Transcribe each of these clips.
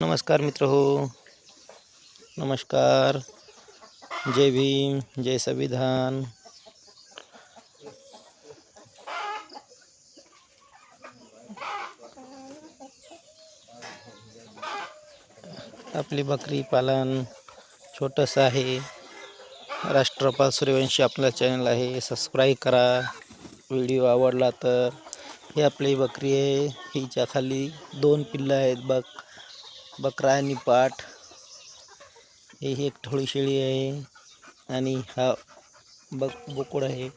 नमस्कार मित्र हो, नमस्कार. जय भीम, जय संविधान. आपली बकरी पालन छोटंसं आहे. राष्ट्रपाल सूर्यवंशी आपला चॅनल आहे, सबस्क्राईब करा. व्हिडिओ आवडला तर. ही आपली बकरी आहे, हिच्या खाली 2 पिल्लं आहेत. बकरा आणि पाठ. ही एक थोडी शेळी आहे आणि हा बोकड आहे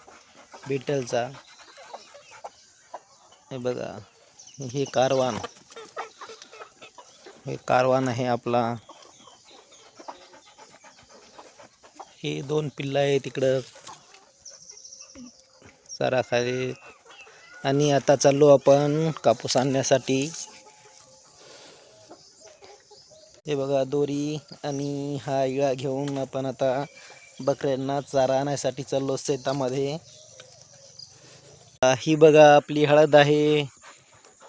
बीटलचा. हे बघा, हे कारवान आहे आपला. हे 2 पिल्लं आहे तिकडं चारा खाली. आणि आता चाललो आपण कापूस आणण्यासाठी. हे बघा दोरी आणि हा इळा घेऊन आपण आता बकऱ्यांना चारा आणण्यासाठी चाललो शेतामध्ये. ही बघा आपली हळद आहे.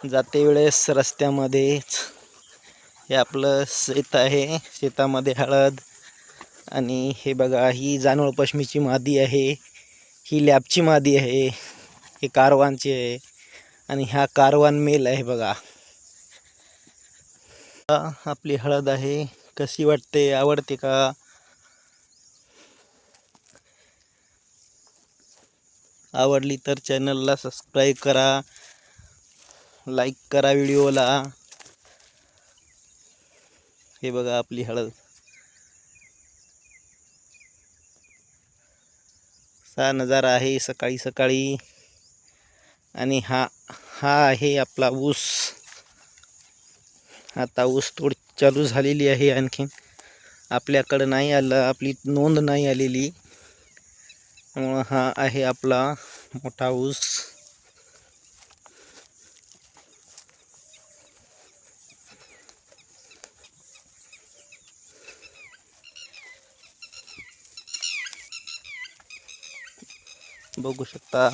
जाते वेळेस रस्त्यामध्येच हे आपलं शेत आहे, शेतामध्ये हळद. आणि हे बघा, ही जानवळ पश्मीची मादी आहे, ही लॅबची मादी आहे, हे कारवानची आहे आणि हा कारवान मेल आहे. बघा आपली हळद आहे. कशी वाटते, आवडते का? आवडली तर चॅनलला सबस्क्राईब करा, लाईक करा व्हिडिओला. हे बघा आपली हळद. असा नजारा आहे सकाळी सकाळी. आणि हा आहे आपला ऊस. आता ऊस तोड चालू झालेली आहे. आणखीन आपल्याकडं नाही आलं, आपली नोंद नाही आलेली, त्यामुळं हा आहे आपला मोठा ऊस. बघू शकता.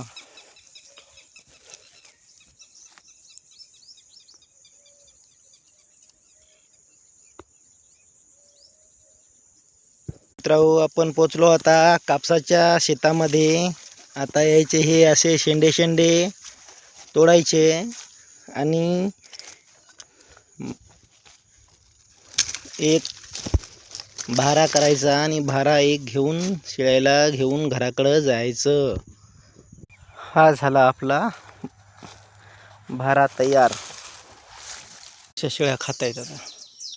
मित्रांनो, आपण पोचलो आता कापसाच्या शेतामध्ये. आता यायचे हे असे शेंडे तोडायचे आणि एक भारा करायचा आणि भारा एक घेऊन शेळ्याला घेऊन घराकडं जायचं. हा झाला आपला भारा तयार. शेळ्या खाता येतात.